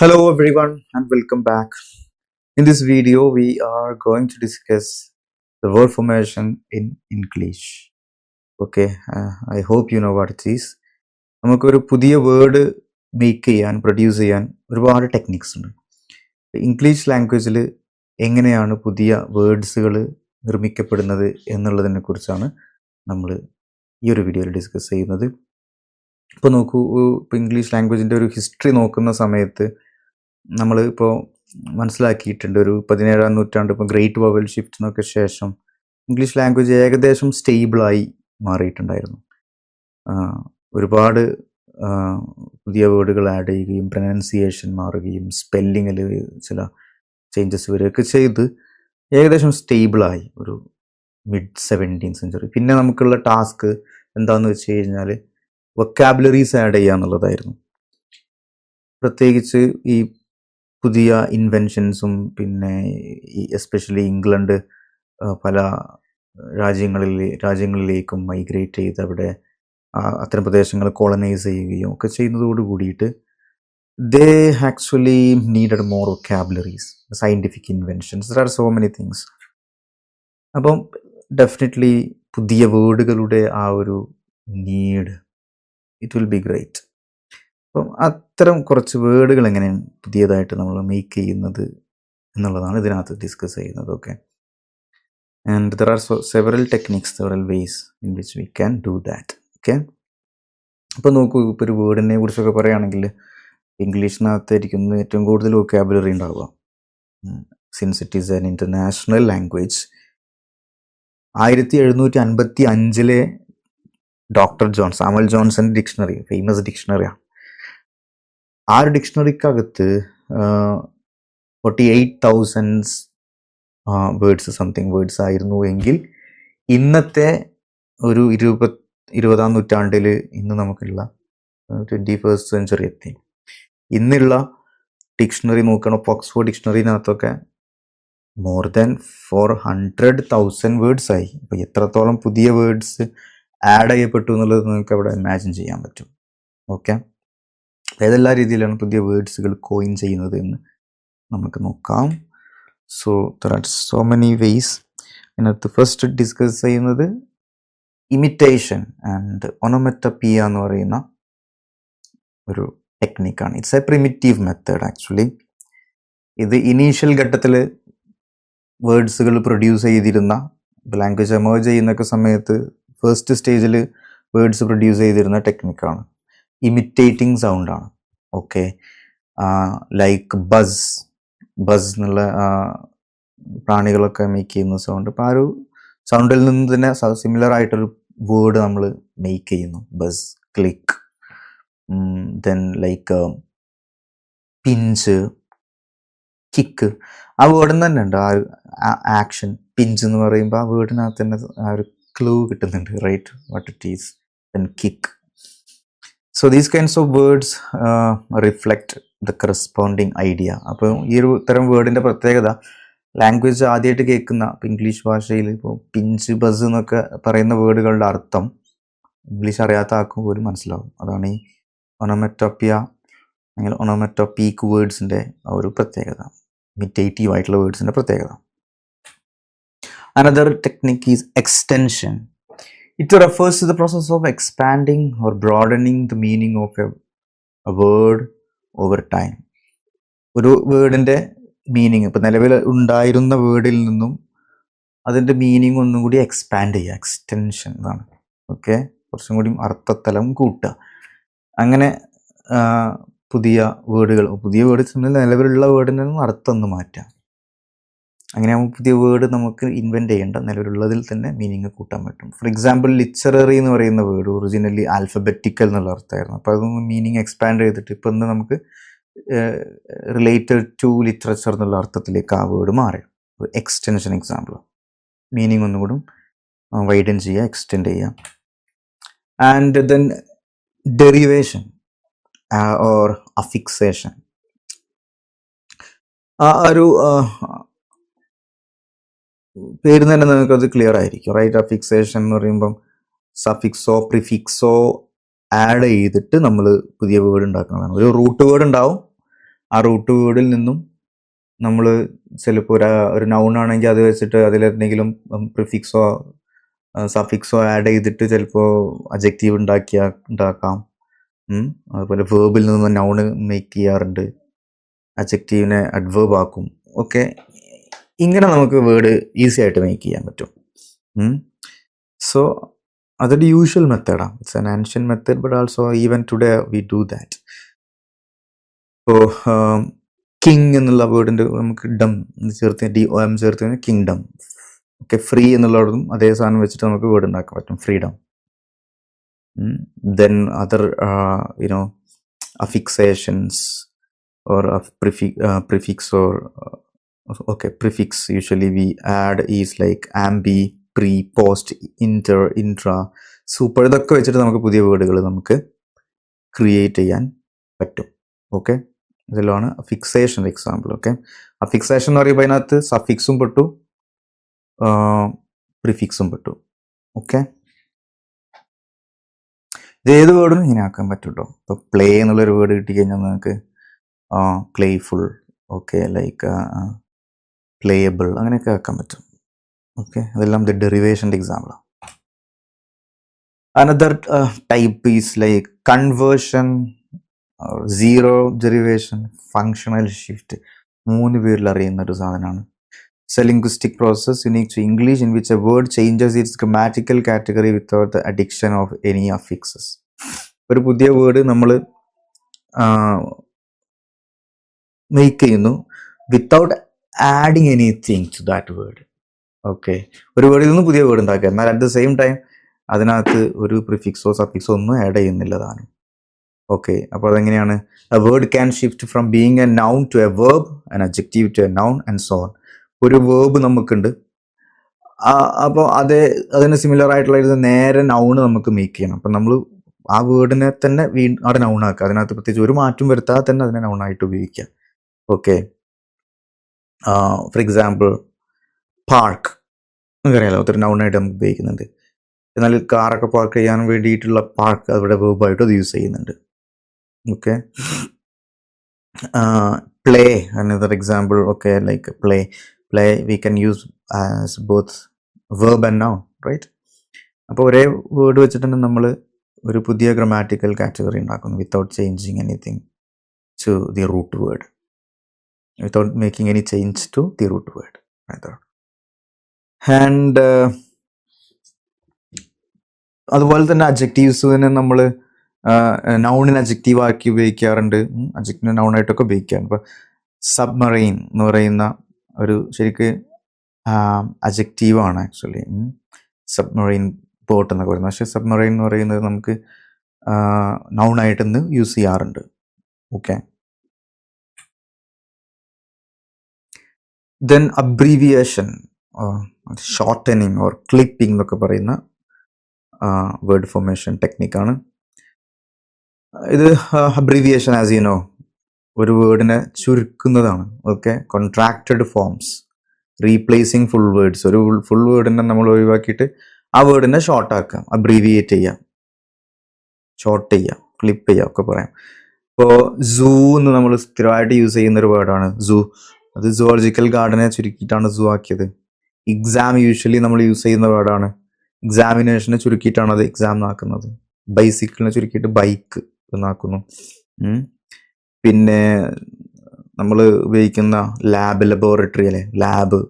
Hello everyone and welcome back. In this video, we are going to discuss the word formation in English. Okay, I hope you know what it is. നമുക്കൊരു പുതിയ word make ചെയ്യാൻ produce ചെയ്യാൻ ഒരുപാട് techniques ഉണ്ട്. English ലാംഗ്വേജിൽ എങ്ങനെയാണ് പുതിയ വേർഡ്സുകൾ നിർമ്മിക്കപ്പെടുന്നത് എന്നുള്ളതിനെ കുറിച്ചാണ് നമ്മൾ ഈ ഒരു വീഡിയോയിൽ ഡിസ്കസ് ചെയ്യുന്നത്. ഇപ്പോൾ നോക്കൂ, ഇപ്പോൾ ഇംഗ്ലീഷ് ലാംഗ്വേജിൻ്റെ ഒരു ഹിസ്റ്ററി നോക്കുന്ന സമയത്ത് നമ്മൾ ഇപ്പോൾ മനസ്സിലാക്കിയിട്ടുണ്ട്, ഒരു 17-ാം നൂറ്റാണ്ട് ഇപ്പോൾ ഗ്രേറ്റ് വവൽ ഷിഫ്റ്റിനൊക്കെ ശേഷം ഇംഗ്ലീഷ് ലാംഗ്വേജ് ഏകദേശം സ്റ്റേബിളായി മാറിയിട്ടുണ്ടായിരുന്നു. ഒരുപാട് പുതിയ വേർഡുകൾ ആഡ് ചെയ്യുകയും പ്രൊനൗൺസിയേഷൻ മാറുകയും സ്പെല്ലിങ്ങിൽ ചില ചേഞ്ചസ് വരികയൊക്കെ ചെയ്ത് ഏകദേശം സ്റ്റേബിളായി ഒരു മിഡ് 17th സെഞ്ച്വറി. പിന്നെ നമുക്കുള്ള ടാസ്ക് എന്താണെന്ന് വെച്ച് കഴിഞ്ഞാൽ വൊക്കാബുലറീസ് ആഡ് ചെയ്യുക എന്നുള്ളതായിരുന്നു. പ്രത്യേകിച്ച് ഈ പുതിയ ഇൻവെൻഷൻസും ഈ എസ്പെഷ്യലി ഇംഗ്ലണ്ട് പല രാജ്യങ്ങളിലേക്കും മൈഗ്രേറ്റ് ചെയ്ത് അവിടെ അത്തരം പ്രദേശങ്ങൾ കോളനൈസ് ചെയ്യുകയും ഒക്കെ ചെയ്യുന്നതോട് കൂടിയിട്ട് ദേ actually needed more vocabularies, scientific inventions, there are so many things. അപ്പം ഡെഫിനറ്റ്ലി പുതിയ വേർഡുകളുടെ ആ ഒരു need, it will be great. അപ്പം അത്തരം കുറച്ച് വേർഡുകൾ എങ്ങനെയാണ് പുതിയതായിട്ട് നമ്മൾ മേക്ക് ചെയ്യുന്നത് എന്നുള്ളതാണ് ഇതിനകത്ത് ഡിസ്കസ് ചെയ്യുന്നത്. Okay, and there are several techniques, several ways in which we can do that. Okay, അപ്പോൾ നോക്കൂ, ഇപ്പോൾ ഒരു വേർഡിനെ കുറിച്ചൊക്കെ പറയുകയാണെങ്കിൽ ഇംഗ്ലീഷിനകത്തായിരിക്കും ഏറ്റവും കൂടുതൽ വൊക്കാബുലറി ഉണ്ടാവുക. Since it is an international language. 1755 doctor Samuel Johnson dictionary, famous ഡിക്ഷണറിയാണ്. ആ ഒരു ഡിക്ഷണറിക്കകത്ത് 48,000 വേർഡ്സ് സംതിങ് വേർഡ്സ് ആയിരുന്നു എങ്കിൽ ഇന്നത്തെ ഒരു 20-ാം നൂറ്റാണ്ടിൽ ഇന്ന് നമുക്കുള്ള 21st സെഞ്ച്വറി എത്തി. ഇന്നുള്ള ഡിക്ഷണറി നോക്കണം, ഓക്സ്ഫോർഡ് ഡിക്ഷണറിനകത്തൊക്കെ മോർ ദാൻ 400,000 വേർഡ്സ് ആയി. അപ്പോൾ എത്രത്തോളം പുതിയ വേർഡ്സ് ആഡ് ചെയ്യപ്പെട്ടു എന്നുള്ളത് നിങ്ങൾക്ക് അവിടെ ഇമാജിൻ ചെയ്യാൻ പറ്റും. ഓക്കെ, ഏതെല്ലാം രീതിയിലാണ് പുതിയ വേർഡ്സുകൾ കോയിൻ ചെയ്യുന്നത് എന്ന് നമുക്ക് നോക്കാം. So there are so many ways. അതിനകത്ത് ഫസ്റ്റ് ഡിസ്കസ് ചെയ്യുന്നത് ഇമിറ്റേഷൻ ആൻഡ് ഒണോമറ്റോപിയ എന്ന് പറയുന്ന ഒരു ടെക്നിക്കാണ്. It's a primitive method actually. ഇത് ഇനീഷ്യൽ ഘട്ടത്തിൽ വേർഡ്സുകൾ പ്രൊഡ്യൂസ് ചെയ്തിരുന്ന, ലാംഗ്വേജ് എമേർജ് ചെയ്യുന്നൊക്കെ സമയത്ത് ഫസ്റ്റ് സ്റ്റേജിൽ വേർഡ്സ് പ്രൊഡ്യൂസ് ചെയ്തിരുന്ന ടെക്നിക്കാണ്. ഇമിറ്റേറ്റിംഗ് സൗണ്ടാണ്. ഓക്കെ, ലൈക്ക് ബസ് എന്നുള്ള പ്രാണികളൊക്കെ മേക്ക് ചെയ്യുന്ന സൗണ്ട്. അപ്പോൾ ആ ഒരു സൗണ്ടിൽ നിന്ന് തന്നെ സിമിലർ ആയിട്ടൊരു വേർഡ് നമ്മൾ മേക്ക് ചെയ്യുന്നു. Bus, click, then like pinch, kick. ആ വേർഡിന് തന്നെ ഉണ്ട് ആ ഒരു ആക്ഷൻ. പിഞ്ച് എന്ന് പറയുമ്പോൾ ആ വേർഡിനകത്ത് തന്നെ ആ ഒരു ക്ലൂ കിട്ടുന്നുണ്ട്, right, what it is. Then kick. So these kinds of words reflect the corresponding idea. അപ്പോൾ ഈ ഒരു തരം വേർഡിൻ്റെ പ്രത്യേകത, ലാംഗ്വേജ് ആദ്യമായിട്ട് കേൾക്കുന്ന, ഇപ്പോൾ ഇംഗ്ലീഷ് ഭാഷയിൽ ഇപ്പോൾ പിഞ്ച്, ബസ് എന്നൊക്കെ പറയുന്ന വേർഡുകളുടെ അർത്ഥം ഇംഗ്ലീഷ് അറിയാത്ത ആർക്കും പോലും മനസ്സിലാവും. അതാണ് ഈ ഒണോമറ്റോപ്പിയ അല്ലെങ്കിൽ ഒണോമറ്റോപീക്ക് വേർഡ്സിൻ്റെ ആ ഒരു പ്രത്യേകത, ഇമിറ്റേറ്റീവ് ആയിട്ടുള്ള വേർഡ്സിൻ്റെ പ്രത്യേകത. Another technique is extension. It refers to the process of expanding or broadening the meaning of a word over time. ഒരു വേർഡിൻ്റെ മീനിങ്, ഇപ്പോൾ നിലവിൽ ഉണ്ടായിരുന്ന വേർഡിൽ നിന്നും അതിൻ്റെ മീനിങ് ഒന്നും കൂടി എക്സ്പാൻഡ് ചെയ്യുക, എക്സ്റ്റൻഷൻ എന്നാണ്. ഓക്കെ, കുറച്ചും കൂടി അർത്ഥതലം കൂട്ടുക. അങ്ങനെ പുതിയ വേർഡ് നിലവിലുള്ള വേർഡിൽ നിന്നും അർത്ഥം ഒന്ന് മാറ്റുക. അങ്ങനെ ആകുമ്പോൾ പുതിയ വേർഡ് നമുക്ക് ഇൻവെൻറ്റ് ചെയ്യേണ്ട, നിലവിലുള്ളതിൽ തന്നെ മീനിങ് കൂട്ടാൻ പറ്റും. ഫോർ എക്സാമ്പിൾ, ലിറ്റററി എന്ന് പറയുന്ന വേർഡ് ഒറിജിനലി ആൽഫബറ്റിക്കൽ എന്നുള്ള അർത്ഥമായിരുന്നു. അപ്പോൾ അതൊന്ന് മീനിങ് എക്സ്പാൻഡ് ചെയ്തിട്ട് ഇപ്പം ഇന്ന് നമുക്ക് റിലേറ്റഡ് ടു ലിറ്ററേച്ചർ എന്നുള്ള അർത്ഥത്തിലേക്ക് ആ വേർഡ് മാറി. എക്സ്റ്റൻഷൻ എക്സാമ്പിൾ, മീനിങ് ഒന്നുകൂടി വൈഡൻ ചെയ്യുക, എക്സ്റ്റെൻഡ് ചെയ്യുക. And then derivation or affixation. ആ ഒരു പേര് തന്നെ നിങ്ങൾക്കത് ക്ലിയർ ആയിരിക്കും, റൈറ്റ്. അഫിക്സേഷൻ എന്ന് പറയുമ്പം സഫിക്സോ പ്രിഫിക്സോ ആഡ് ചെയ്തിട്ട് നമ്മൾ പുതിയ വേർഡ് ഉണ്ടാക്കുന്നതാണ്. ഒരു റൂട്ട് വേർഡ് ഉണ്ടാവും, ആ റൂട്ട് വേർഡിൽ നിന്നും നമ്മൾ ചിലപ്പോൾ ഒരു നൗൺ ആണെങ്കിൽ അത് വെച്ചിട്ട് അതിലെന്തെങ്കിലും പ്രിഫിക്സോ സഫിക്സോ ആഡ് ചെയ്തിട്ട് ചിലപ്പോൾ അജക്റ്റീവ് ഉണ്ടാക്കാം. അതുപോലെ വേർബിൽ നിന്ന് നൗണ് മേക്ക് ചെയ്യാറുണ്ട്, അജക്റ്റീവിനെ അഡ്വേർബ് ആക്കും. ഓക്കെ, ഇങ്ങനെ നമുക്ക് വേർഡ് ഈസി ആയിട്ട് മേക്ക് ചെയ്യാൻ പറ്റും. സോ അതൊരു യൂഷ്വൽ മെത്തേഡാണ്. It's an ancient method, but also even today we do that. ഇപ്പോൾ കിങ് എന്നുള്ള വേർഡിൻ്റെ നമുക്ക് ഡം ചേർത്ത് DOM ചേർത്ത് കഴിഞ്ഞാൽ കിങ്ഡം. ഓക്കെ, ഫ്രീ എന്നുള്ളതും അതേ സാധനം വെച്ചിട്ട് നമുക്ക് വേർഡ് ഉണ്ടാക്കാൻ പറ്റും, freedom. Then other affixations or of prefix or okay, prefix usually we add is like ambi, pre, post, inter, intra, super. ഇതൊക്കെ വെച്ചിട്ട് നമുക്ക് പുതിയ വേർഡുകൾ നമുക്ക് ക്രിയേറ്റ് ചെയ്യാൻ പറ്റും. ഓക്കെ, ഇതിലാണ് ഫിക്സേഷൻ എക്സാമ്പിൾ. ഓക്കെ, അഫിക്സേഷൻ എന്ന് പറയുമ്പോൾ അതിനകത്ത് സഫിക്സും പെട്ടു, പ്രിഫിക്സും പെട്ടു. ഓക്കെ, ഇത് ഏത് വേർഡും ഇങ്ങനെ ആക്കാൻ പറ്റും കേട്ടോ. ഇപ്പോൾ പ്ലേ എന്നുള്ളൊരു വേർഡ് കിട്ടിക്കഴിഞ്ഞാൽ നിങ്ങൾക്ക് പ്ലേഫുൾ, ഓക്കെ, ലൈക്ക് പ്ലേയബിൾ, അങ്ങനെയൊക്കെ ആക്കാൻ പറ്റും. ഓക്കെ, അതെല്ലാം ദ ഡെറിവേഷൻ്റെ എക്സാമ്പിളാണ്. Another type is like conversion, zero derivation, functional shift. 3 പേരിൽ അറിയുന്ന ഒരു സാധനമാണ്. It's a linguistic process unique to English in which a word changes its grammatical category without the addition of any affixes. ഒരു പുതിയ word നമ്മൾ make ചെയ്യുന്നു without adding anything to that word. Okay, ഒരു വേർഡിൽ നിന്ന് പുതിയ വേർഡ് ഉണ്ടാക്കുക, എന്നാൽ അറ്റ് ദ സെയിം ടൈം അതിനകത്ത് ഒരു പ്രിഫിക്സോ സഫിക്സോ ഒന്നും ആഡ് ചെയ്യുന്നില്ല താനും. ഓക്കെ, അപ്പോൾ അതെങ്ങനെയാണ്? A word can shift from being a noun to a verb, an adjective to a noun and so on. ഒരു വേർബ് നമുക്കുണ്ട്, അപ്പോൾ അതിന് സിമിലർ ആയിട്ടുള്ള നേരെ നൗണ് നമുക്ക് മേക്ക് ചെയ്യണം. അപ്പം നമ്മൾ ആ വേർഡിനെ തന്നെ അവിടെ നൗണാക്കുക, അതിനകത്ത് പ്രത്യേകിച്ച് ഒരു മാറ്റം വരുത്താതെ തന്നെ അതിനെ നൗണായിട്ട് ഉപയോഗിക്കുക. ഓക്കെ, ഫോർ എക്സാമ്പിൾ പാർക്ക് നമുക്കറിയാലോ, അതൊരു നൗണായിട്ട് നമുക്ക് ഉപയോഗിക്കുന്നുണ്ട്. എന്നാൽ കാറൊക്കെ പാർക്ക് ചെയ്യാൻ വേണ്ടിയിട്ടുള്ള പാർക്ക് അവിടെ വേർബായിട്ട് അത് യൂസ് ചെയ്യുന്നുണ്ട്. Okay, play another example. Okay, like play we can use as both verb and noun, right? അപ്പോൾ ഒരേ വേർഡ് വെച്ചിട്ട് തന്നെ നമ്മൾ ഒരു പുതിയ ഗ്രമാറ്റിക്കൽ കാറ്റഗറി ഉണ്ടാക്കുന്നു without changing anything to the root word, without making any change to the root word. And അതുപോലെ തന്നെ അഡ്ജക്റ്റീവ്സിനെ നമ്മൾ നൗണിന് അഡ്ജക്റ്റീവ് ആക്കി ഉപയോഗിക്കാറുണ്ട്, അഡ്ജക്റ്റീവ് നൗണായിട്ടൊക്കെ ഉപയോഗിക്കാറുണ്ട്. ഇപ്പോൾ സബ്മറൈൻ എന്ന് പറയുന്ന ഒരു ശരിക്ക് അഡ്ജക്റ്റീവാണ് ആക്ച്വലി, സബ്മറൈൻ ബോട്ട് എന്നൊക്കെ പറയുന്നത്. പക്ഷേ സബ്മറൈൻ എന്ന് പറയുന്നത് നമുക്ക് നൗണായിട്ട് ഇന്ന് യൂസ് ചെയ്യാറുണ്ട്. Okay, then abbreviation, shortening or clipping എന്നൊക്കെ പറയുന്ന വേർഡ് ഫോർമേഷൻ ടെക്നിക്കാണ് ഇത്. അബ്രീവിയേഷൻ ആസ് യു നോ ഒരു വേർഡിനെ ചുരുക്കുന്നതാണ്. Okay, contracted forms, replacing full words. ഒരു ഫുൾ വേർഡിനെ നമ്മൾ ഒഴിവാക്കിയിട്ട് ആ വേർഡിനെ ഷോർട്ട് ആക്കാം, അബ്രീവിയേറ്റ് ചെയ്യാം, ഷോർട്ട് ചെയ്യാം, ക്ലിപ്പ് ചെയ്യാം ഒക്കെ പറയാം. ഇപ്പോൾ സൂ എന്ന് നമ്മൾ സ്ഥിരമായിട്ട് യൂസ് ചെയ്യുന്ന ഒരു വേർഡാണ് സൂ. അത് സുവോളജിക്കൽ ഗാർഡനെ ചുരുക്കിയിട്ടാണ് സൂ ആക്കിയത്. എക്സാം യൂഷ്വലി നമ്മൾ യൂസ് ചെയ്യുന്ന വേർഡാണ്. എക്സാമിനേഷനെ ചുരുക്കിയിട്ടാണ് അത് എക്സാം എന്നാക്കുന്നത്. ബൈസിക്കിളിനെ ചുരുക്കിയിട്ട് ബൈക്ക് എന്നാക്കുന്നു. പിന്നെ നമ്മൾ ഉപയോഗിക്കുന്ന ലാബ്, ലബോറട്ടറി അല്ലെ, ലാബ്.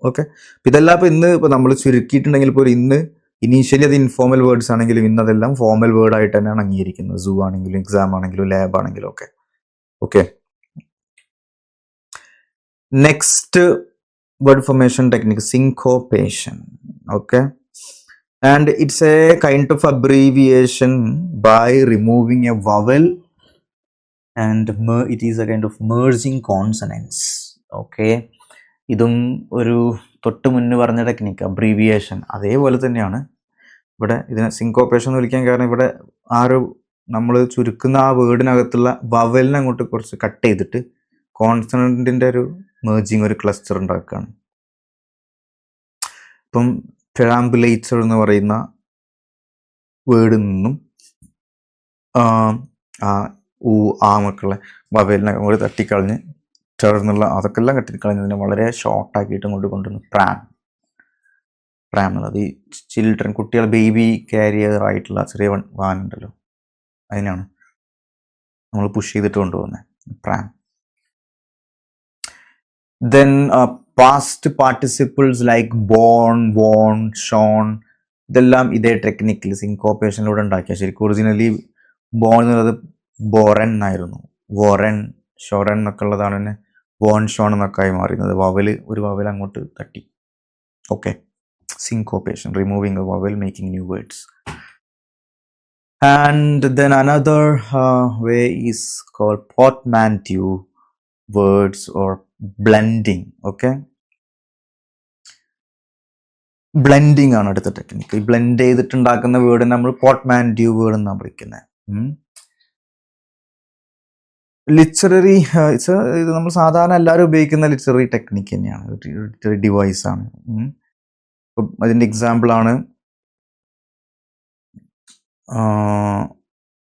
ഓക്കെ, ഇതെല്ലാം ഇപ്പോൾ ഇന്ന് ഇപ്പോൾ നമ്മൾ ചുരുക്കിയിട്ടുണ്ടെങ്കിൽ പോലും ഇന്ന് ഇനീഷ്യലി അത് ഇൻഫോർമൽ വേർഡ്സ് ആണെങ്കിലും ഇന്ന് അതെല്ലാം ഫോർമൽ വേർഡായിട്ട് തന്നെയാണ് അംഗീകരിക്കുന്നത്. സൂ ആണെങ്കിലും എക്സാം ആണെങ്കിലും ലാബ് ആണെങ്കിലും ഒക്കെ. Okay, next word formation technique, syncopation. Okay, and it's a kind of abbreviation by removing a vowel and it is a kind of merging consonants. Okay, ഇതും ഒരു തൊട്ട് മുന്നേ പറഞ്ഞ ടെക്നിക്ക് അബ്രീവിയേഷൻ അതേപോലെ തന്നെയാണ് ഇവിടെ. ഇതിനെ സിങ്കോപ്പേഷൻ എന്ന് വിളിക്കാൻ കാരണം ഇവിടെ നമ്മൾ ചുരുക്കുന്ന ആ വേർഡിനകത്തുള്ള വവലിനെ അങ്ങോട്ട് കുറച്ച് കട്ട് ചെയ്തിട്ട് കോൺസണൻറ്റിൻ്റെ ഒരു മേർജിങ്, ഒരു ക്ലസ്റ്റർ ഉണ്ടാക്കുകയാണ്. ഇപ്പം പെരാംബുലേറ്റർ എന്ന് പറയുന്ന വേർഡിൽ നിന്നും ഊ ആ മക്കളെ വവലിനെ അങ്ങോട്ട് തട്ടിക്കളഞ്ഞ് ചേർന്നുള്ള അതൊക്കെ എല്ലാം തട്ടിക്കളഞ്ഞതിനെ വളരെ ഷോർട്ടാക്കിയിട്ട് അങ്ങോട്ട് കൊണ്ടുവന്നു പ്രാം എന്നുള്ളത് ഈ ചിൽഡ്രൻ കുട്ടികൾ ബേബി കാരിയർ ആയിട്ടുള്ള ചെറിയ വാനുണ്ടല്ലോ അതിനാണ് നമ്മൾ പുഷ് ചെയ്തിട്ട് കൊണ്ടുപോകുന്നത് പ്രാം. Then past participles like born, worn, shone ഇതെല്ലാം ഇതേ ടെക്നിക്കിൽ സിങ്കോപ്പേഷനിലൂടെ ഉണ്ടാക്കിയ ശരിക്കും ഒറിജിനലി ബോൺ എന്നുള്ളത് ബോറൻ എന്നായിരുന്നു. വോറൻ ഷോറൻ എന്നൊക്കെ ഉള്ളതാണ് തന്നെ ബോൺ ഷോൺ എന്നൊക്കെ ആയി മാറുന്നത്. ഒരു വവൽ അങ്ങോട്ട് തട്ടി. Okay, syncopation, removing a vowel, making new words. And then another way is called portmanteau words or blending. Okay, blending ആണ് അടുത്ത ടെക്നിക്ക്. ഈ ബ്ലെൻഡ് ചെയ്തിട്ടുണ്ടാക്കുന്ന വേർഡ് നമ്മൾ പോർട്ട്മാൻറ്റ്യൂ വേർഡ് എന്നാണ് വിളിക്കുന്നത്. ലിറ്റററി ഇത് നമ്മൾ സാധാരണ എല്ലാവരും ഉപയോഗിക്കുന്ന ലിറ്റററി ടെക്നിക്ക് തന്നെയാണ്, ലിറ്റററി ഡിവൈസ് ആണ്. അതിൻ്റെ എക്സാമ്പിൾ ആണ്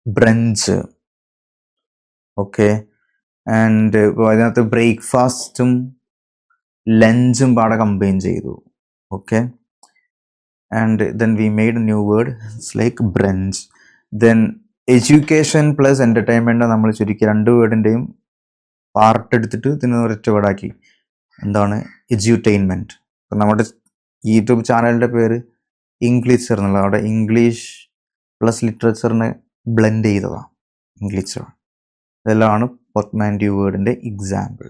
ബ്രഞ്ച്. ഓക്കെ, ആൻഡ് അതിനകത്ത് ബ്രേക്ക്ഫാസ്റ്റും ലഞ്ചും പാടെ കമ്പൈൻ ചെയ്തു. Okay, and then we made a new word, it's like brunch. Then education plus entertainment നമ്മൾ ചുരുക്കി രണ്ട് വേർഡിൻ്റെയും പാർട്ട് എടുത്തിട്ട് ഇതിന് ഒരൊറ്റ വേർഡാക്കി. എന്താണ് എഡ്യൂട്ടൈൻമെൻറ്റ്. അപ്പം നമ്മുടെ യൂട്യൂബ് ചാനലിൻ്റെ പേര് ഇംഗ്ലീഷർ എന്നുള്ള, അവിടെ ഇംഗ്ലീഷ് പ്ലസ് ലിറ്ററേച്ചറിനെ ബ്ലെൻഡ് ചെയ്തതാണ് ഇംഗ്ലീഷർ. ഇതെല്ലാമാണ് പോർട്ട്മാൻറ്റ്യൂ വേർഡിൻ്റെ എക്സാമ്പിൾ.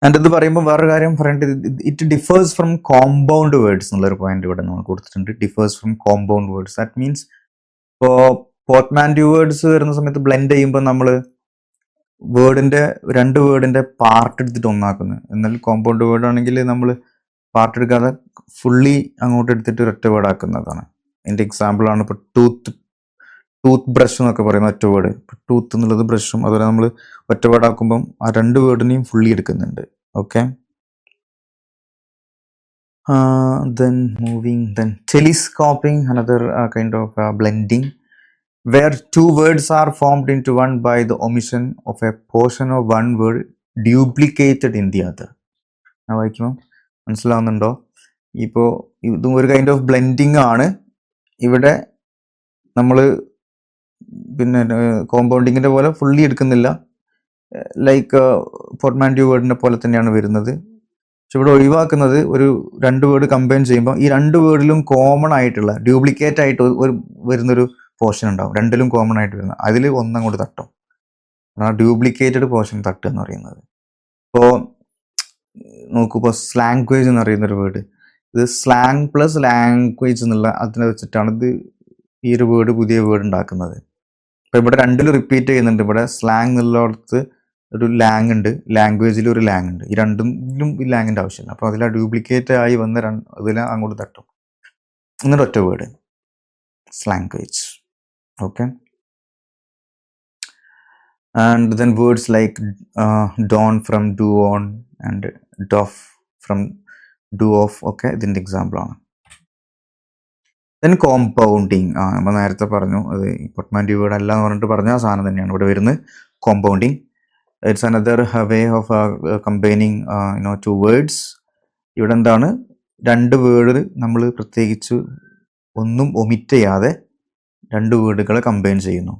ആൻഡ് ഇത് പറയുമ്പോൾ വേറൊരു കാര്യം പറയേണ്ടത്, it differs from compound words എന്നുള്ളൊരു പോയിന്റ് ഇവിടെ നമ്മൾ കൊടുത്തിട്ടുണ്ട്. Differs from compound words, that means ഇപ്പോൾ പോർട്ട്മാൻറ്റ്യൂ വേർഡ്സ് വരുന്ന സമയത്ത് ബ്ലെൻഡ് ചെയ്യുമ്പോൾ നമ്മൾ രണ്ട് വേർഡിൻ്റെ പാർട്ട് എടുത്തിട്ട് ഒന്നാക്കുന്നത്. എന്നാൽ കോമ്പൗണ്ട് വേർഡ് ആണെങ്കിൽ നമ്മൾ പാർട്ട് എടുക്കാതെ ഫുള്ളി അങ്ങോട്ട് എടുത്തിട്ട് ഒരൊറ്റ വേർഡ് ആക്കുന്നതാണ്. എൻ്റെ എക്സാമ്പിളാണ് ഇപ്പോൾ ടൂത്ത് ബ്രഷ് എന്നൊക്കെ പറയുന്ന ഒറ്റ വേർഡ്. ടൂത്ത് എന്നുള്ളത് ബ്രഷും അതുപോലെ നമ്മൾ ഒറ്റ വേർഡ് ആക്കുമ്പം ആ രണ്ട് വേർഡിനെയും ഫുള്ളി എടുക്കുന്നുണ്ട്. Okay, then telescoping, another kind of blending where two words are formed into one by the omission of a portion of one word duplicated in the other. വായിക്കുമ്പോൾ മനസ്സിലാവുന്നുണ്ടോ? ഇപ്പോൾ ഇതും ഒരു കൈൻഡ് ഓഫ് ബ്ലെൻഡിങ് ആണ്. ഇവിടെ നമ്മൾ പിന്നെ കോമ്പൗണ്ടിങ്ങിൻ്റെ പോലെ ഫുള്ളി എടുക്കുന്നില്ല, ലൈക്ക് പോർട്ട്മാൻറ്റ്യൂ വേർഡിനെ പോലെ തന്നെയാണ് വരുന്നത്. പക്ഷെ ഇവിടെ ഒഴിവാക്കുന്നത് രണ്ട് വേർഡ് കമ്പൈൻ ചെയ്യുമ്പോൾ ഈ രണ്ട് വേർഡിലും കോമൺ ആയിട്ടുള്ള ഡ്യൂപ്ലിക്കേറ്റ് ആയിട്ട് വരുന്നൊരു പോർഷൻ ഉണ്ടാവും. രണ്ടിലും കോമൺ ആയിട്ട് വരുന്നത്, അതിൽ ഒന്നങ്ങോട്ട് തട്ടും. ആ ഡ്യൂപ്ലിക്കേറ്റഡ് പോർഷൻ തട്ടുക എന്ന് പറയുന്നത്. ഇപ്പോൾ നോക്കൂ, ഇപ്പോൾ സ്ലാംഗ്വേജ് എന്ന് പറയുന്നൊരു വേർഡ്, ഇത് സ്ലാങ് പ്ലസ് ലാംഗ്വേജ് എന്നുള്ള അതിനെ വെച്ചിട്ടാണ് ഇത് ഈ ഒരു പുതിയ വേർഡ് ഉണ്ടാക്കുന്നത്. അപ്പോൾ ഇവിടെ രണ്ടിലും റിപ്പീറ്റ് ചെയ്യുന്നുണ്ട്. ഇവിടെ സ്ലാങ് എന്നുള്ളടത്ത് ഒരു ലാങ് ഉണ്ട്, ലാംഗ്വേജിൽ ഒരു ലാങ് ഉണ്ട്. ഈ രണ്ടിലും ഈ ലാങ്ങിൻ്റെ ആവശ്യമില്ല. അപ്പോൾ അതിൽ ഡ്യൂപ്ലിക്കേറ്റ് ആയി വന്ന് അതിൽ അങ്ങോട്ട് തട്ടും. എന്നിട്ട് ഒറ്റ word slanguage. Okay, and then words like don from do on and doff from do off ഒക്കെ ഇതിൻ്റെ എക്സാമ്പിളാണ്. ദെൻ കോമ്പൗണ്ടിങ്, നമ്മൾ നേരത്തെ പറഞ്ഞു, അത് പോർട്ട്മാൻറ്റ്യൂ വേർഡ് അല്ല എന്ന് പറഞ്ഞിട്ട് പറഞ്ഞ ആ സാധനം തന്നെയാണ് ഇവിടെ വരുന്നത്, compounding. It's another way of combining two words. ഇവിടെ എന്താണ്, രണ്ട് വേർഡ് നമ്മൾ പ്രത്യേകിച്ച് ഒന്നും ഒമിറ്റ് ചെയ്യാതെ രണ്ട് വേർഡുകളെ കമ്പൈൻ ചെയ്യുന്നു.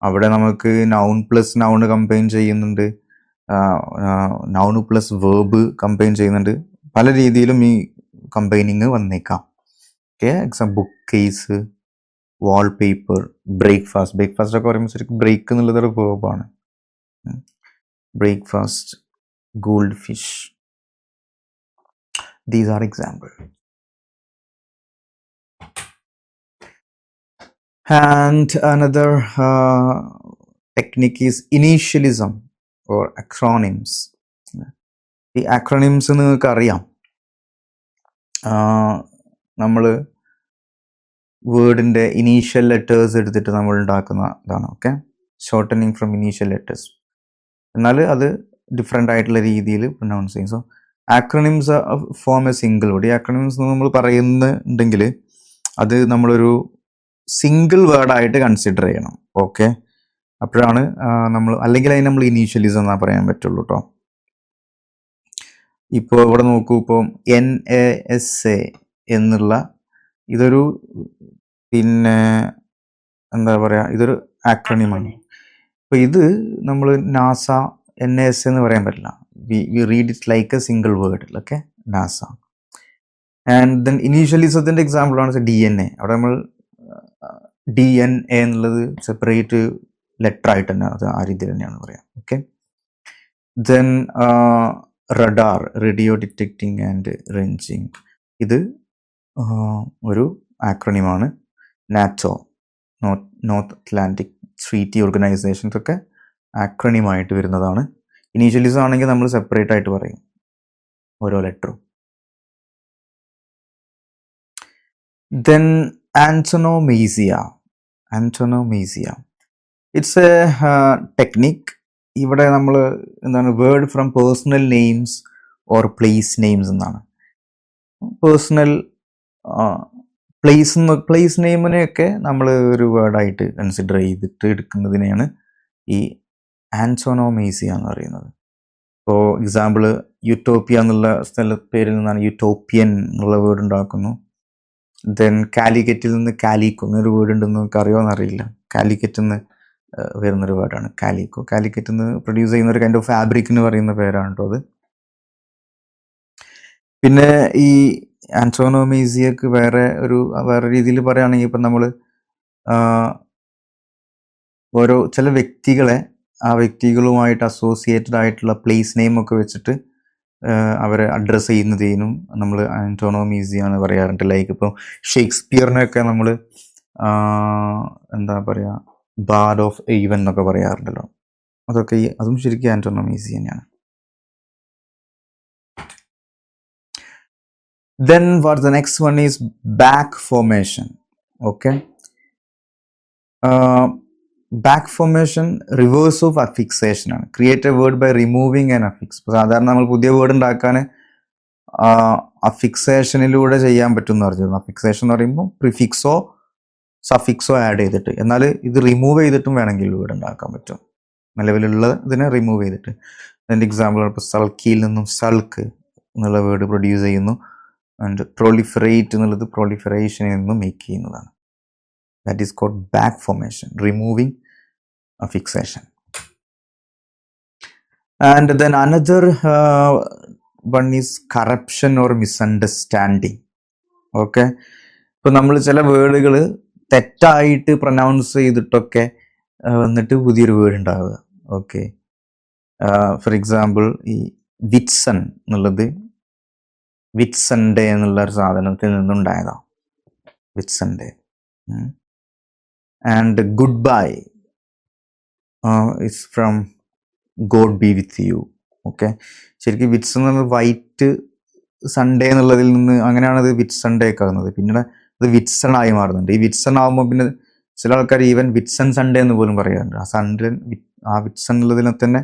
അവിടെ നമുക്ക് നൗൺ പ്ലസ് നൗൺ കമ്പൈൻ ചെയ്യുന്നുണ്ട്, നൗൺ പ്ലസ് വേർബ് കമ്പൈൻ ചെയ്യുന്നുണ്ട്. പല രീതിയിലും ഈ കമ്പൈനിങ് വന്നേക്കാം. Okay, book case, wallpaper, breakfast ഒക്കെ പറയുമ്പോൾ ശരിക്കും ബ്രേക്ക് എന്നുള്ളതൊരു വേർബാണ്. Breakfast, gold fish, these are example. And another technique is initialism or acronyms. ഈ acronyms നിങ്ങൾക്ക് അറിയാം, നമ്മൾ വേർഡിൻ്റെ ഇനീഷ്യൽ ലെറ്റേഴ്സ് എടുത്തിട്ട് നമ്മൾ ഉണ്ടാക്കുന്ന ഇതാണ്. Okay, shortening from initial letters, എന്നാൽ അത് ഡിഫറെൻ്റ് ആയിട്ടുള്ള രീതിയിൽ പ്രൊനൗൺസ് ചെയ്യും. So acronyms form a single word. ഈ ആക്രോണിംസ് നമ്മൾ പറയുന്നുണ്ടെങ്കിൽ അത് നമ്മളൊരു സിംഗിൾ വേർഡായിട്ട് കൺസിഡർ ചെയ്യണം. ഓക്കെ, അപ്പോഴാണ് നമ്മൾ, അല്ലെങ്കിൽ അതിന് നമ്മൾ ഇനീഷ്യലിസം എന്നാ പറയാൻ പറ്റുള്ളൂ കേട്ടോ. ഇപ്പോൾ ഇവിടെ നോക്കൂ, ഇപ്പോൾ NASA എന്നുള്ള ഇതൊരു പിന്നെ എന്താ പറയുക, ഇതൊരു ആക്രോണിമാണ്. അപ്പോൾ ഇത് നമ്മൾ നാസ NAS എന്ന് പറയാൻ പറ്റില്ല. We read it like a single word, okay, NASA. And then ഇനീഷ്യലിസത്തിൻ്റെ എക്സാമ്പിളാണ് DNA. അവിടെ നമ്മൾ DNA എന്നുള്ളത് സെപ്പറേറ്റ് ലെറ്റർ ആയിട്ട് തന്നെ അത് ആ രീതിയിൽ തന്നെയാണ് പറയാം. Okay. Then radar, radio detecting and ranging, ഇത് ഒരു ആക്രോണിമാണ്. NATO, North Atlantic Treaty Organizations ഒക്കെ ആക്രോണിമായിട്ട് വരുന്നതാണ്. ഇനീഷ്യലിസം ആണെങ്കിൽ നമ്മൾ സെപ്പറേറ്റ് ആയിട്ട് പറയും ഓരോ ലെറ്ററും. Then antonomasia. It's a technique. ഇവിടെ നമ്മൾ എന്താണ്, word from personal names or place names എന്നാണ്. പേഴ്സണൽ പ്ലേസ് നെയിമിനെയൊക്കെ നമ്മൾ ഒരു വേർഡായിട്ട് കൺസിഡർ ചെയ്തിട്ട് എടുക്കുന്നതിനെയാണ് ഈ ആന്റോണോമീസിയ എന്ന് പറയുന്നത്. ഇപ്പോൾ എക്സാമ്പിൾ, യൂട്ടോപ്പിയ എന്നുള്ള പേരിൽ നിന്നാണ് യൂട്ടോപ്യൻ എന്നുള്ള വേർഡ് ഉണ്ടാക്കുന്നു. ദെൻ കാലിക്കറ്റിൽ നിന്ന് കാലിക്കോ എന്നൊരു വേർഡ് ഉണ്ടെന്ന് നമുക്ക് അറിയുമോയെന്നറിയില്ല. കാലിക്കറ്റിൽ നിന്ന് വരുന്നൊരു വേർഡാണ് കാലിക്കോ. കാലിക്കറ്റിൽ നിന്ന് പ്രൊഡ്യൂസ് ചെയ്യുന്ന ഒരു കൈൻഡ് ഓഫ് ഫാബ്രിക്കിന് പറയുന്ന പേരാണ് കേട്ടോ അത്. പിന്നെ ഈ ആന്റോണോമീസിയക്ക് വേറെ രീതിയിൽ പറയുകയാണെങ്കിൽ, ഇപ്പം നമ്മൾ ഓരോ ചില വ്യക്തികളെ ആ വ്യക്തികളുമായിട്ട് അസോസിയേറ്റഡ് ആയിട്ടുള്ള പ്ലേസ് നെയിം ഒക്കെ വെച്ചിട്ട് അവരെ അഡ്രസ്സ് ചെയ്യുന്നതിനും നമ്മൾ ആന്റോണോമീസിയ എന്ന് പറയാറുണ്ട്. ലൈക്ക് ഇപ്പോൾ ഷേക്സ്പിയറിനെയൊക്കെ നമ്മൾ എന്താ പറയുക, ബാർഡ് ഓഫ് ഈവൻ എന്നൊക്കെ പറയാറുണ്ടല്ലോ. അതും ശരിക്കും ആന്റോണോമീസിയ തന്നെയാണ്. Then what the next one is back formation. Okay. Back formation, reverse of affixation ആണ്. Create a word by removing an affix. സാധാരണ നമ്മൾ പുതിയ വേർഡ് ഉണ്ടാക്കാൻ അഫിക്സേഷനിലൂടെ ചെയ്യാൻ പറ്റും എന്ന് പറഞ്ഞു. അഫിക്സേഷൻ എന്ന് പറയുമ്പോൾ പ്രിഫിക്സോ സഫിക്സോ ആഡ് ചെയ്തിട്ട്, എന്നാൽ ഇത് റിമൂവ് ചെയ്തിട്ടും വേണമെങ്കിൽ വേർഡ് ഉണ്ടാക്കാൻ പറ്റും. നിലവിലുള്ള ഇതിനെ റിമൂവ് ചെയ്തിട്ട്. അതിൻ്റെ എക്സാമ്പിൾ ഇപ്പോൾ സൾക്കിയിൽ നിന്നും സൾക്ക് എന്നുള്ള വേർഡ് പ്രൊഡ്യൂസ് ചെയ്യുന്നു. ആൻഡ് പ്രൊളിഫറേറ്റ് എന്നുള്ളത് പ്രൊളിഫറേഷനിൽ നിന്ന് മേക്ക് ചെയ്യുന്നതാണ്. That is called back formation, removing affixation. And then another one is corruption or misunderstanding. Okay. ഇപ്പം നമ്മൾ ചില വേർഡുകൾ തെറ്റായിട്ട് പ്രൊനൗൺസ് ചെയ്തിട്ടൊക്കെ വന്നിട്ട് പുതിയൊരു വേർഡ് ഉണ്ടാവുക. ഓക്കെ. ഫോർ എക്സാമ്പിൾ, ഈ വിറ്റ്സൺ എന്നുള്ളത് വിറ്റ്സൺഡേ എന്നുള്ള ഒരു സാധനത്തിൽ നിന്നുണ്ടായതാണ്. Whitsunday. And good bye is from God be with you. Okay. ശരിക്കും വിറ്റ്സ് എന്നുള്ളത് വൈറ്റ് സൺഡേ എന്നുള്ളതിൽ നിന്ന് അങ്ങനെയാണ് അത് വിറ്റ്സൺഡേ ഒക്കെ ആകുന്നത്. പിന്നീട് അത് വിറ്റ്സൺ ആയി മാറുന്നുണ്ട്. ഈ വിറ്റ്സൺ ആകുമ്പോൾ പിന്നെ ചില ആൾക്കാർ ഈവൻ വിറ്റ്സൺ സൺഡേ എന്ന് പോലും പറയാറുണ്ട്. ആ വിറ്റ്സൺ ഉള്ളതിനെ തന്നെ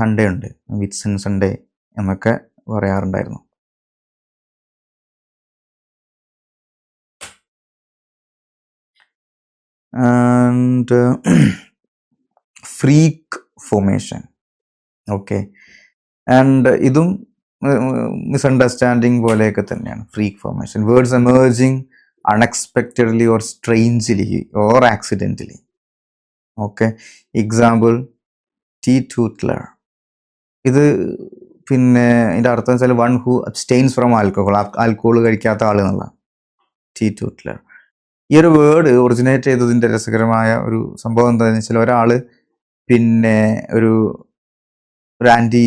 സൺഡേ ഉണ്ട്, വിറ്റ്സൺ സൺഡേ എന്നൊക്കെ പറയാറുണ്ടായിരുന്നു. And freak formation. Okay. And ഇതും മിസ്അണ്ടർസ്റ്റാൻഡിങ് പോലെയൊക്കെ തന്നെയാണ്. Freak formation, words emerging unexpectedly or strangely or accidentally. Okay. Example, teetotaller. ഇത് പിന്നെ ഇതിൻ്റെ അർത്ഥം വെച്ചാൽ one who abstains from alcohol കഴിക്കാത്ത ആൾ എന്നുള്ള ടീറ്റൂട്ട്ലർ. ഈ ഒരു വേർഡ് ഒറിജിനേറ്റ് ചെയ്തതിൻ്റെ രസകരമായ ഒരു സംഭവം എന്താണെന്ന് വെച്ചാൽ, ഒരാൾ പിന്നെ ഒരു ആൻറ്റി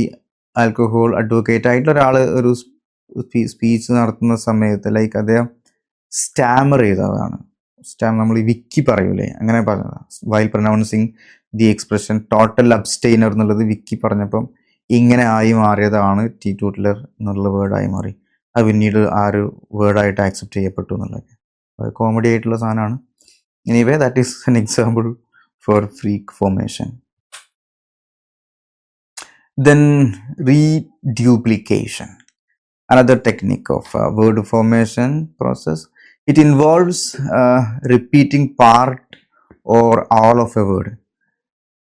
ആൽക്കഹോൾ അഡ്വക്കേറ്റ് ആയിട്ടുള്ള ഒരാൾ ഒരു സ്പീച്ച് നടത്തുന്ന സമയത്ത് ലൈക്ക് അദ്ദേഹം സ്റ്റാമർ ചെയ്തതാണ്. നമ്മൾ ഈ വിക്കി പറയൂലേ, അങ്ങനെ പറഞ്ഞതാണ്. While pronouncing the expression total abstainer എന്നുള്ളത് വിക്കി പറഞ്ഞപ്പം ഇങ്ങനെ ആയി മാറിയതാണ് ടീറ്റൂട്ട്ലർ എന്നുള്ള വേർഡായി മാറി. അത് പിന്നീട് ആ ഒരു വേർഡായിട്ട് ആക്സെപ്റ്റ് ചെയ്യപ്പെട്ടു എന്നുള്ളത് കോമഡി ആയിട്ടുള്ള സാധനമാണ്. Anyway, that is an example for freak formation. Then reduplication, another technique of word formation process. It involves repeating part or all of a word.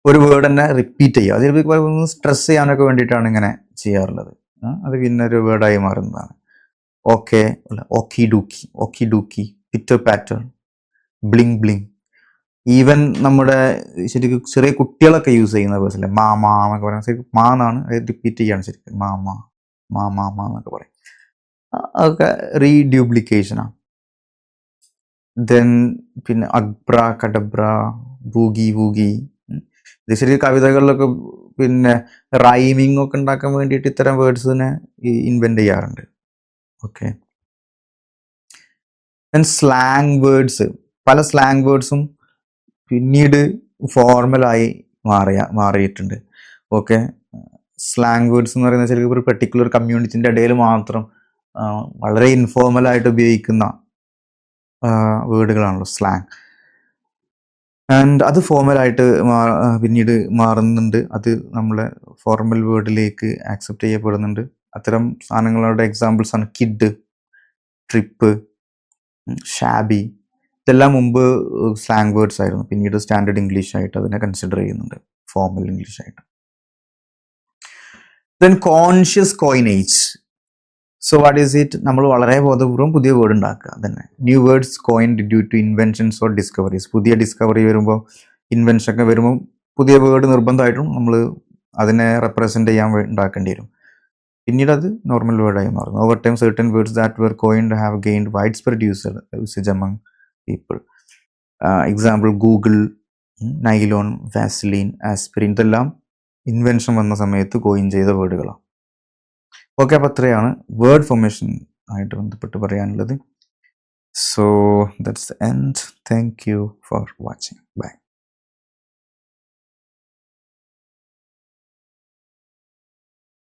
ഒരു വേർഡ് തന്നെ റിപ്പീറ്റ് ചെയ്യുക. അതിൽ സ്ട്രെസ് ചെയ്യാനൊക്കെ വേണ്ടിയിട്ടാണ് ഇങ്ങനെ ചെയ്യാറുള്ളത്. അത് പിന്നെ ഒരു വേർഡായി മാറുന്നതാണ്. Okay, okey dokey, okey dokey, pitter patter, bling bling. Even നമ്മുടെ ശരിക്കും ചെറിയ കുട്ടികളൊക്കെ യൂസ് ചെയ്യുന്ന വേർഡ്സ് അല്ലേ, മാ മാ എന്നൊക്കെ പറയാം. ശരിക്കും മാ എന്നാണ്, റിപ്പീറ്റ് ചെയ്യാണ് ശരിക്കും, മാ മാ മാ മാ മാ എന്നൊക്കെ പറയും. അതൊക്കെ റീഡ്യൂപ്ലിക്കേഷനാണ്. ദെൻ പിന്നെ അബ്ര കഡബ്ര, ബൂഗി വൂഗി. ഇത് ശരിക്കും കവിതകളിലൊക്കെ പിന്നെ റൈമിംഗ് ഒക്കെ ഉണ്ടാക്കാൻ വേണ്ടിയിട്ട് ഇത്തരം വേർഡ്സിനെ ഇൻവെന്റ് ചെയ്യാറുണ്ട്. ഓക്കെ. Then slang words. പല സ്ലാങ് വേർഡ്സും പിന്നീട് ഫോർമലായി മാറിയിട്ടുണ്ട്. ഓക്കെ. സ്ലാങ് വേർഡ്സ് എന്ന് പറയുന്നത് ശരിക്കും ഒരു പെർട്ടിക്കുലർ കമ്മ്യൂണിറ്റിൻ്റെ ഇടയിൽ മാത്രം വളരെ ഇൻഫോർമലായിട്ട് ഉപയോഗിക്കുന്ന വേർഡുകളാണല്ലോ സ്ലാങ്. ആൻഡ് അത് ഫോർമലായിട്ട് പിന്നീട് മാറുന്നുണ്ട്. അത് നമ്മളെ ഫോർമൽ വേർഡിലേക്ക് ആക്സെപ്റ്റ് ചെയ്യപ്പെടുന്നുണ്ട്. അത്തരം സാധനങ്ങളുടെ എക്സാമ്പിൾസ് ആണ് കിഡ്, ട്രിപ്പ്, ഷാബി. ഇതെല്ലാം മുമ്പ് സ്ലാങ് വേർഡ്സ് ആയിരുന്നു. പിന്നീട് സ്റ്റാൻഡേർഡ് ഇംഗ്ലീഷ് ആയിട്ട് അതിനെ കൺസിഡർ ചെയ്യുന്നുണ്ട്, ഫോർമൽ ഇംഗ്ലീഷ് ആയിട്ട്. Then conscious coinage. So what is it? നമ്മൾ വളരെ ബോധപൂർവ്വം പുതിയ വേർഡ് ഉണ്ടാക്കുക. തന്നെ new words coined due to inventions or discoveries. പുതിയ ഡിസ്കവറി വരുമ്പോൾ, ഇൻവെൻഷൻ ഒക്കെ വരുമ്പോൾ പുതിയ വേർഡ് നിർബന്ധമായിട്ടും നമ്മൾ അതിനെ റെപ്രസെൻ്റ് ചെയ്യാൻ ഉണ്ടാക്കേണ്ടി വരും. പിന്നീട് അത് നോർമൽ വേർഡായി മാറുന്നു. Over time certain words that were coined have gained widespread usage among people. Example Google, nylon, Vaseline, aspirin. ഇതെല്ലാം ഇൻവെൻഷൻ വന്ന സമയത്ത് കോയിൻ ചെയ്ത വേർഡുകളാണ്. ഓക്കെ, അപ്പോൾ അത്രയാണ് വേർഡ് ഫോർമേഷൻ ആയിട്ട് ബന്ധപ്പെട്ട് പറയാനുള്ളത്. So that's the end. Thank you for watching. By.